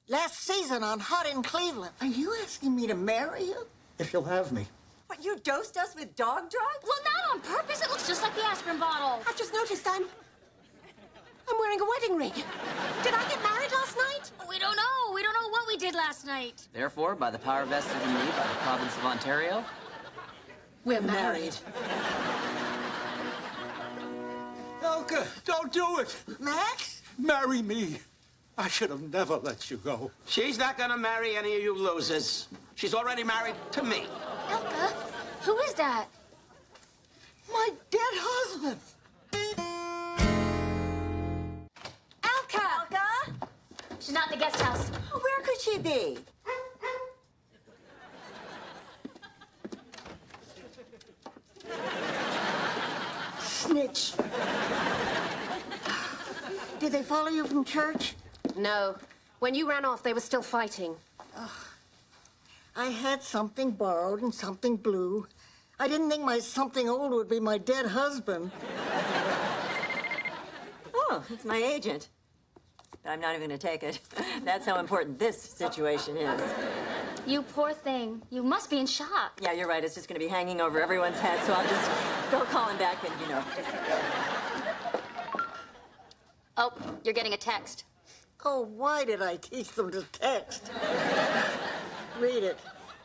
Last season on Hot in Cleveland. Are you asking me to marry you? If you'll have me. What, you dosed us with dog drugs? Well, not on purpose. It looks just like the aspirin bottle. I've just noticed I'm wearing a wedding ring. Did I get married last night? We don't know. We don't know what we did last night. Therefore, by the power vested in me by the province of Ontario, We're married. Elka, don't do it. Max? Marry me. I should have never let you go. She's not gonna marry any of you losers. She's already married to me. Elka, who is that? My dead husband. Elka! Elka? She's not in the guest house. Where could she be? Snitch. Did they follow you from church? No. When you ran off, they were still fighting. I had something borrowed and something blue. I didn't think my something old would be my dead husband. Oh, it's my agent. But I'm not even gonna take it. That's how important this situation is. You poor thing. You must be in shock. Yeah, you're right. It's just gonna be hanging over everyone's head, so I'll just go call him back and, Oh, you're getting a text. Oh, why did I teach them to text? Read it.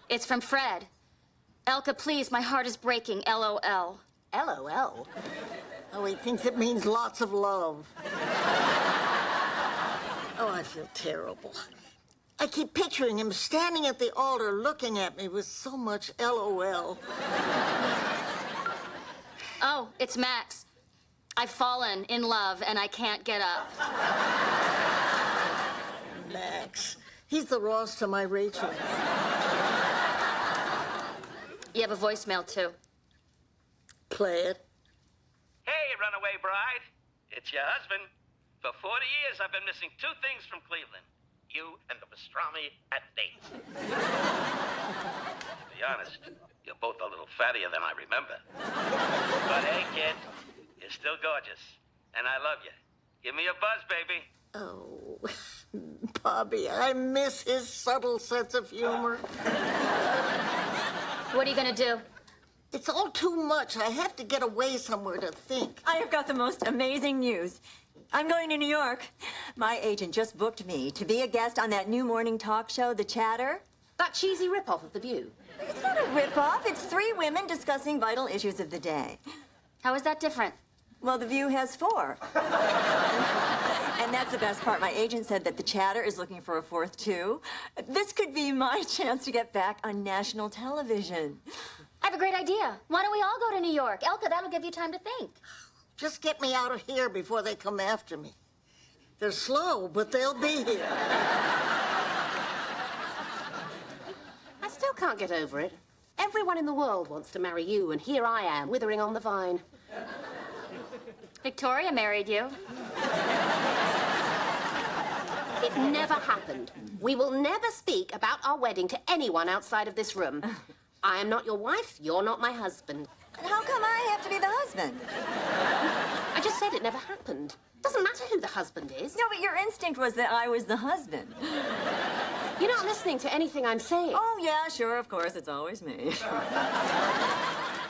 It's from Fred. Elka, please, my heart is breaking. LOL. LOL. Oh, he thinks it means lots of love. Oh, I feel terrible. I keep picturing him standing at the altar looking at me with so much LOL. Oh, it's Max. I've fallen in love and I can't get up. Max. He's the Ross to my Rachel. You have a voicemail, too. Play it. Hey, runaway bride. It's your husband. For 40 years, I've been missing two things from Cleveland. You and the pastrami at dates. To be honest, you're both a little fattier than I remember. But hey, kid, you're still gorgeous. And I love you. Give me a buzz, baby. Oh, Bobby, I miss his subtle sense of humor. What are you gonna do? It's all too much. I have to get away somewhere to think. I have got the most amazing news. I'm going to New York. My agent just booked me to be a guest on that new morning talk show, The Chatter. That cheesy ripoff of The View. It's not a ripoff. It's three women discussing vital issues of the day. How is that different? Well, The View has four. And that's the best part. My agent said that The Chatter is looking for a fourth, too. This could be my chance to get back on national television. I have a great idea. Why don't we all go to New York? Elka, that'll give you time to think. Just get me out of here before they come after me. They're slow, but they'll be here. I still can't get over it. Everyone in the world wants to marry you, and here I am, withering on the vine. Victoria married you. It never happened. We will never speak about our wedding to anyone outside of this room. I am not your wife, you're not my husband. How come I have to be the husband? I just said it never happened. Doesn't matter who the husband is. No, but your instinct was that I was the husband. You're not listening to anything I'm saying. Oh, yeah, sure, of course, it's always me.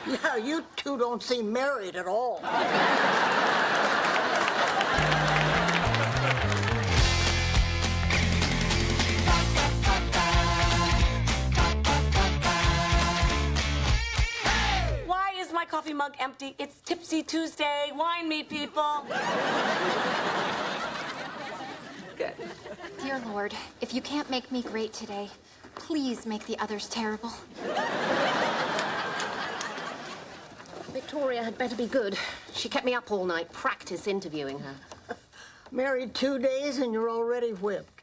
Yeah, you two don't seem married at all. Why is my coffee mug empty? It's Tipsy Tuesday. Wine me, people. Good. Dear Lord, if you can't make me great today, please make the others terrible. Victoria had better be good. She kept me up all night, practice interviewing her. Married 2 days and you're already whipped.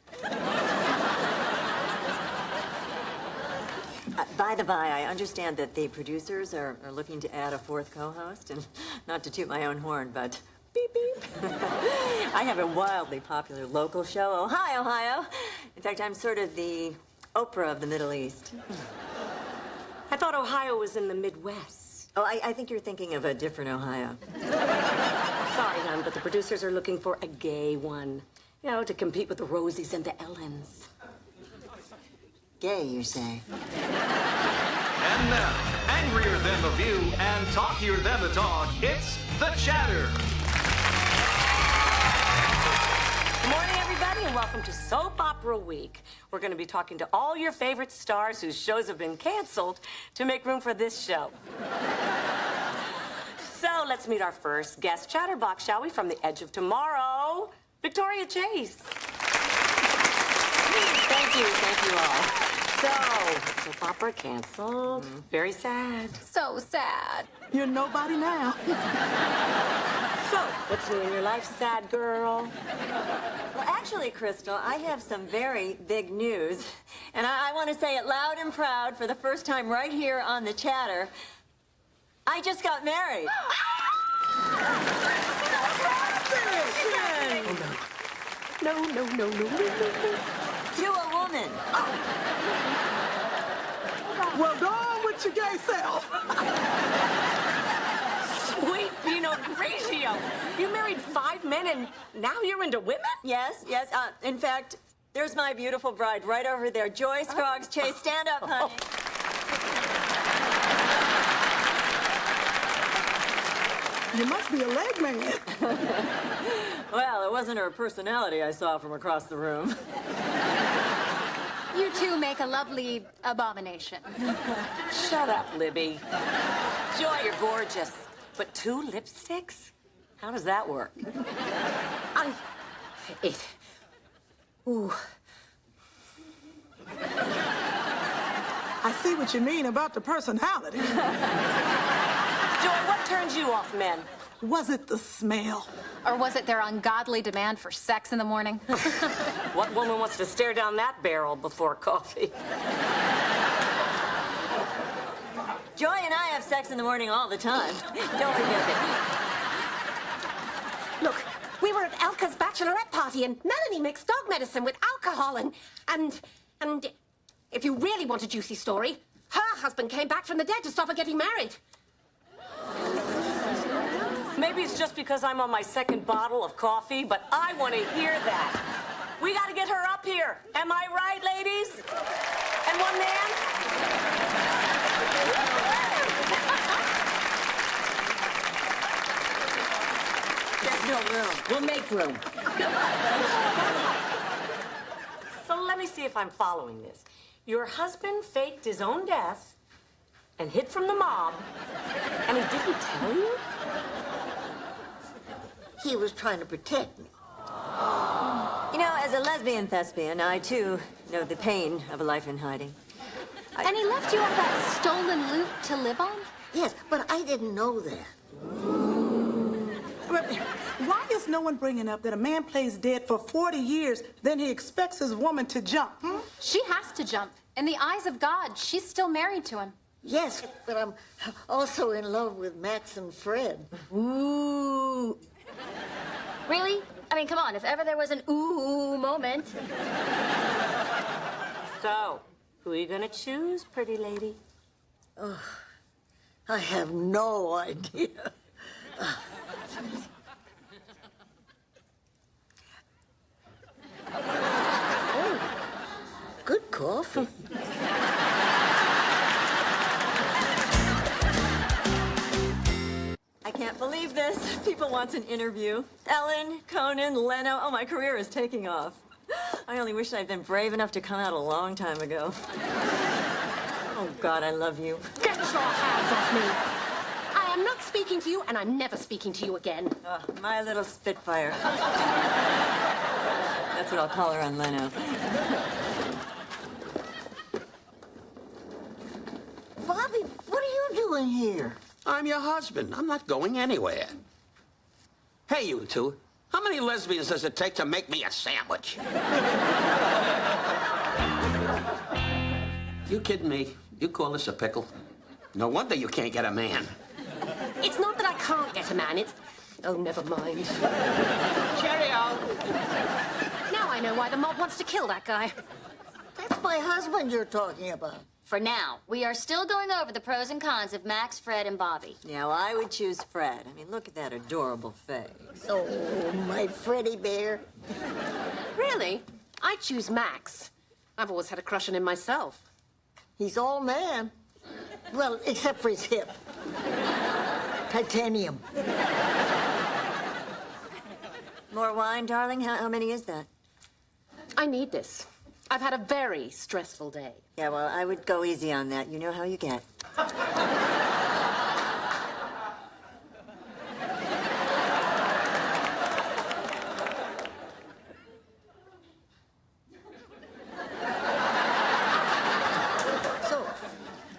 By the by, I understand that the producers are looking to add a fourth co-host, and not to toot my own horn, but beep, beep. I have a wildly popular local show. Oh, hi, Ohio. In fact, I'm sort of the Oprah of the Middle East. I thought Ohio was in the Midwest. Oh, I think you're thinking of a different Ohio. Sorry, hon, but the producers are looking for a gay one. You know, to compete with the Rosies and the Ellens. Gay, you say? And now, angrier than the view and talkier than the talk, it's The Chatter. Good morning, everybody, and welcome to Soap Opera Week. We're going to be talking to all your favorite stars whose shows have been canceled to make room for this show. So let's meet our first guest chatterbox, shall we? From the Edge of Tomorrow, Victoria Chase. Thank you all. So, soap opera canceled. Very sad. So sad. You're nobody now. So, what's new in your life, sad girl? Well, actually, Crystal, I have some very big news. And I want to say it loud and proud for the first time right here on The Chatter. I just got married. No. To a woman. Well, go on with your gay self. Sweet Pinot Grigio. You married 5 men and now you're into women? Yes. In fact, there's my beautiful bride right over there. Joy Scroggs Chase, stand up, honey. You must be a leg man. Well, it wasn't her personality I saw from across the room. You two make a lovely abomination. Shut up, Libby. Joy, you're gorgeous. But 2 lipsticks? How does that work? Ooh. I see what you mean about the personality. Joy, what turns you off men? Was it the smell? Or was it their ungodly demand for sex in the morning? What woman wants to stare down that barrel before coffee? Joy and I have sex in the morning all the time. Don't forget it. Look, we were at Elka's bachelorette party and Melanie mixed dog medicine with alcohol and if you really want a juicy story, her husband came back from the dead to stop her getting married. Maybe it's just because I'm on my 2nd bottle of coffee, but I want to hear that. We got to get her up here. Am I right, ladies? And one man? There's no room. We'll make room. So let me see if I'm following this. Your husband faked his own death and hid from the mob, and he didn't tell you? He was trying to protect me. You know, as a lesbian thespian, I too know the pain of a life in hiding. And he left you all that stolen loot to live on? Yes, but I didn't know that. But why is no one bringing up that a man plays dead for 40 years, then he expects his woman to jump? She has to jump. In the eyes of God, she's still married to him. Yes, but I'm also in love with Max and Fred. Ooh. Really? I mean, come on, if ever there was an ooh moment. So, who are you gonna choose, pretty lady? Oh, I have no idea. Oh, good coffee. I can't believe this. People want an interview. Ellen, Conan, Leno. Oh, my career is taking off. I only wish I'd been brave enough to come out a long time ago. Oh, God, I love you. Get your hands off me. I am not speaking to you, and I'm never speaking to you again. Oh, my little Spitfire. That's what I'll call her on Leno. Bobby, what are you doing here? I'm your husband. I'm not going anywhere. Hey, you two. How many lesbians does it take to make me a sandwich? You kidding me? You call this a pickle? No wonder you can't get a man. It's not that I can't get a man, it's... Oh, never mind. Cheerio. Now I know why the mob wants to kill that guy. That's my husband you're talking about. For now, we are still going over the pros and cons of Max, Fred, and Bobby. Yeah, well, I would choose Fred. I mean, look at that adorable face. Oh, my Freddy bear. Really? I choose Max. I've always had a crush on him myself. He's all man. Well, except for his hip. Titanium. More wine, darling? How many is that? I need this. I've had a very stressful day. Yeah, well, I would go easy on that. You know how you get.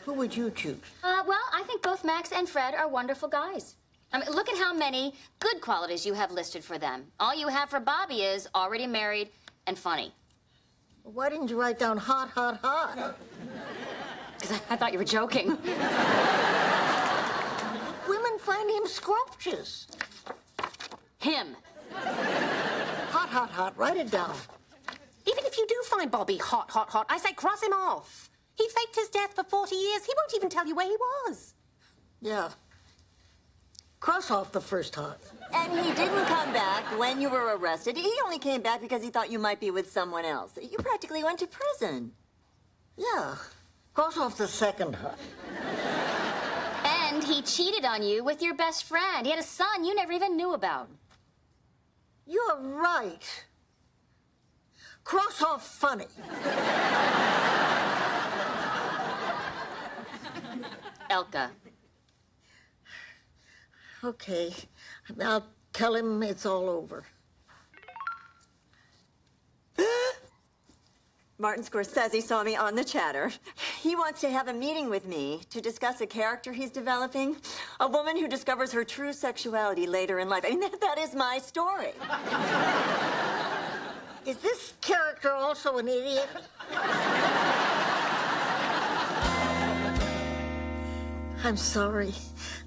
Who would you choose? Well, I think both Max and Fred are wonderful guys. I mean, look at how many good qualities you have listed for them. All you have for Bobby is already married and funny. Why didn't you write down hot, hot, hot? Because I thought you were joking. Women find him scrumptious. Him. Hot, hot, hot. Write it down. Even if you do find Bobby hot, hot, hot, I say cross him off. He faked his death for 40 years. He won't even tell you where he was. Yeah. Cross off the first hot. And he didn't come back when you were arrested. He only came back because he thought you might be with someone else. You practically went to prison. Yeah. Cross off the second hot. And he cheated on you with your best friend. He had a son you never even knew about. You're right. Cross off funny. Elka. Okay. I'll tell him it's all over. Martin Scorsese saw me on the chatter. He wants to have a meeting with me to discuss a character he's developing. A woman who discovers her true sexuality later in life. I mean, that is my story. Is this character also an idiot? I'm sorry.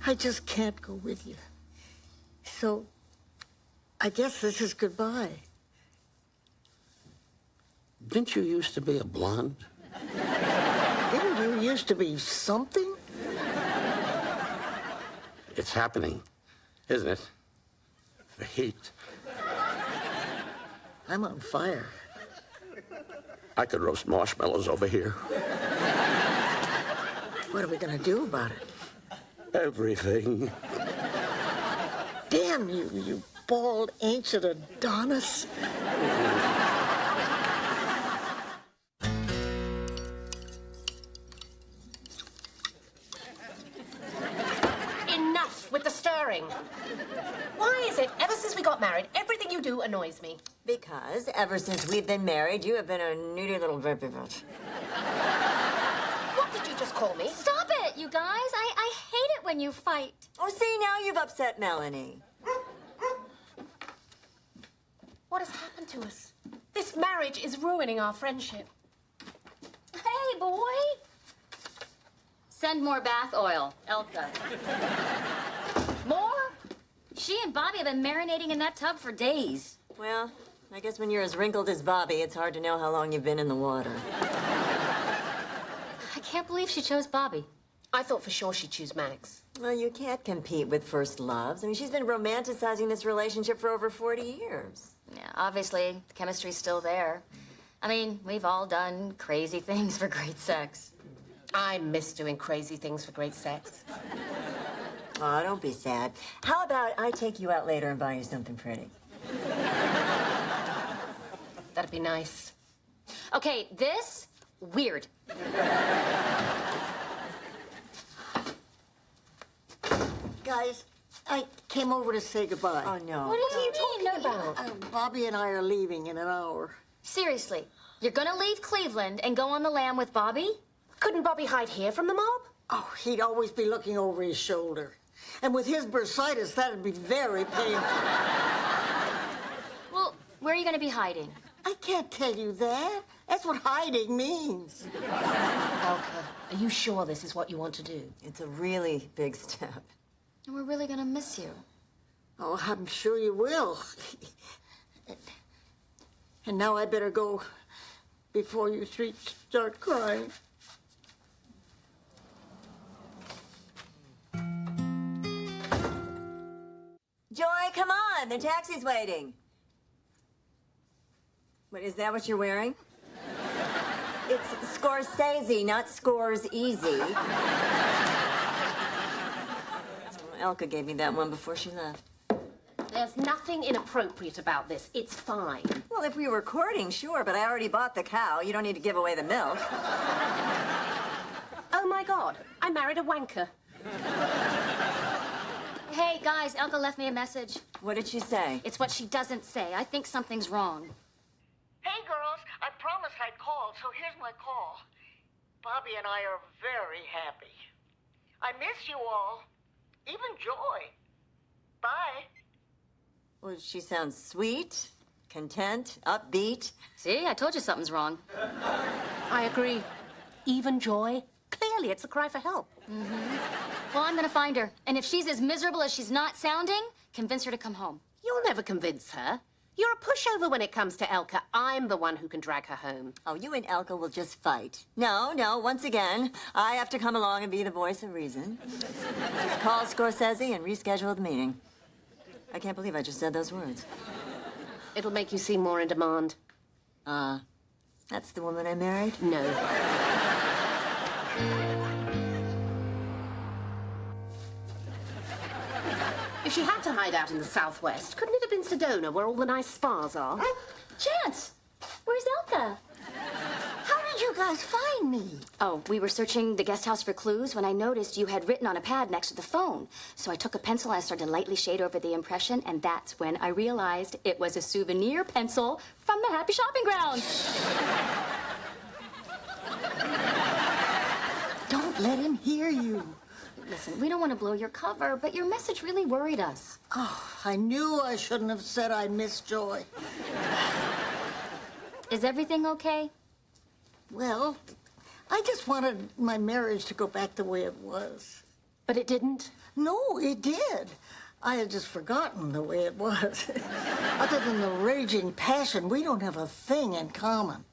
I just can't go with you. So, I guess this is goodbye. Didn't you used to be a blonde? Didn't you used to be something? It's happening, isn't it? The heat. I'm on fire. I could roast marshmallows over here. What are we gonna do about it? Everything. Damn you, you bald ancient Adonis. Enough with the stirring. Why is it, ever since we got married, everything you do annoys me? Because ever since we've been married, you have been a needy little baby bitch. What did you just call me? Stop it, you guys. I hate it when you fight. Oh, see, now you've upset Melanie. What has happened to us? This marriage is ruining our friendship. Hey, boy. Send more bath oil, Elka. More? She and Bobby have been marinating in that tub for days. Well, I guess when you're as wrinkled as Bobby, it's hard to know how long you've been in the water. I can't believe she chose Bobby. I thought for sure she'd choose Max. Well, you can't compete with first loves. I mean, she's been romanticizing this relationship for over 40 years. Yeah, obviously, the chemistry's still there. I mean, we've all done crazy things for great sex. I miss doing crazy things for great sex. Oh, don't be sad. How about I take you out later and buy you something pretty? That'd be nice. Okay, this, weird. Guys, I came over to say goodbye. Oh, no. What are you talking about? Bobby and I are leaving in an hour. Seriously, you're gonna leave Cleveland and go on the lam with Bobby? Couldn't Bobby hide here from the mob? Oh, he'd always be looking over his shoulder. And with his bursitis, that'd be very painful. Well, where are you gonna be hiding? I can't tell you that. That's what hiding means. Elka, are you sure this is what you want to do? It's a really big step. And we're really gonna miss you. Oh, I'm sure you will. And now I better go before you three start crying. Joy, come on. The taxi's waiting. What, is that what you're wearing? It's Scorsese, not Scores Easy. Elka gave me that one before she left. There's nothing inappropriate about this. It's fine. Well, if we were courting, sure, but I already bought the cow. You don't need to give away the milk. Oh, my God. I married a wanker. Hey, guys, Elka left me a message. What did she say? It's what she doesn't say. I think something's wrong. Hey, girls, I promised I'd call, so here's my call. Bobby and I are very happy. I miss you all. Even Joy. Bye. Well, she sounds sweet, content, upbeat. See, I told you something's wrong. I agree. Even Joy. Clearly, it's a cry for help. Well, I'm gonna find her. And if she's as miserable as she's not sounding, convince her to come home. You'll never convince her. You're a pushover when it comes to Elka. I'm the one who can drag her home. Oh, you and Elka will just fight. No, once again, I have to come along and be the voice of reason. Just call Scorsese and reschedule the meeting. I can't believe I just said those words. It'll make you seem more in demand. That's the woman I married? No. If she had to hide out in the Southwest, couldn't it have been Sedona, where all the nice spas are? Chance! Where's Elka? How did you guys find me? Oh, we were searching the guest house for clues when I noticed you had written on a pad next to the phone. So I took a pencil and I started to lightly shade over the impression, and that's when I realized it was a souvenir pencil from the Happy Shopping Grounds. Don't let him hear you. Listen, we don't want to blow your cover, but your message really worried us. Oh, I knew I shouldn't have said I miss Joy. Is everything okay? Well, I just wanted my marriage to go back the way it was. But it didn't? No, it did. I had just forgotten the way it was. Other than the raging passion, we don't have a thing in common.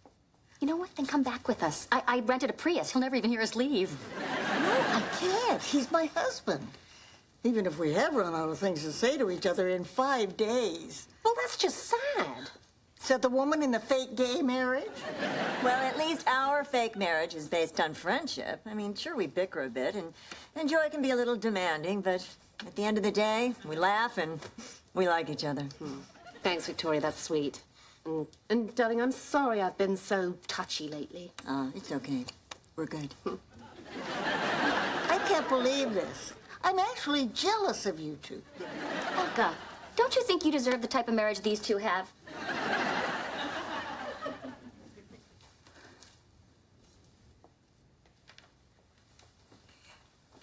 You know what? Then come back with us. I rented a Prius. He'll never even hear us leave. No, I can't. He's my husband. Even if we have run out of things to say to each other in 5 days. Well, that's just sad. Said the woman in the fake gay marriage? Well, at least our fake marriage is based on friendship. I mean, sure, we bicker a bit, and Joy can be a little demanding, but at the end of the day, we laugh and we like each other. Thanks, Victoria. That's sweet. And darling, I'm sorry I've been so touchy lately. It's okay. We're good. I can't believe this. I'm actually jealous of you two. Elka, don't you think you deserve the type of marriage these two have?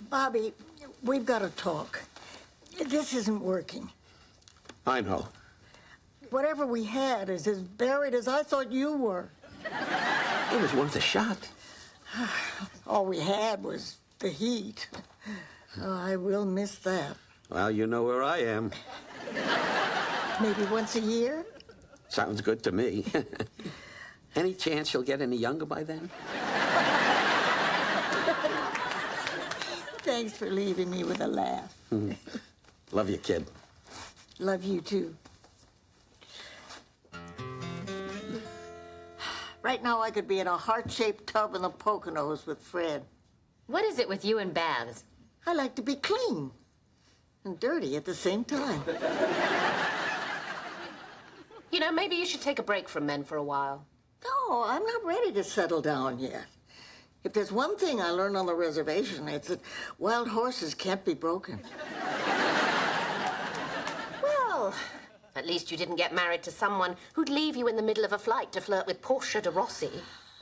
Bobby, we've got to talk. This isn't working. I know. Whatever we had is as buried as I thought you were. It was worth a shot. All we had was the heat. Oh, I will miss that. Well, you know where I am. Maybe once a year? Sounds good to me. Any chance you'll get any younger by then? Thanks for leaving me with a laugh. Love you, kid. Love you, too. Right now, I could be in a heart-shaped tub in the Poconos with Fred. What is it with you and baths? I like to be clean and dirty at the same time. You know, maybe you should take a break from men for a while. No, I'm not ready to settle down yet. If there's one thing I learned on the reservation, it's that wild horses can't be broken. Well, at least you didn't get married to someone who'd leave you in the middle of a flight to flirt with Portia de Rossi.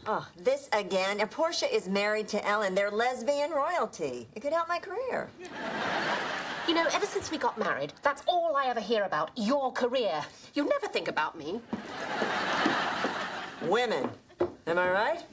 Oh, this again? And Portia is married to Ellen. They're lesbian royalty. It could help my career. You know, ever since we got married, that's all I ever hear about, your career. You never think about me. Women. Am I right?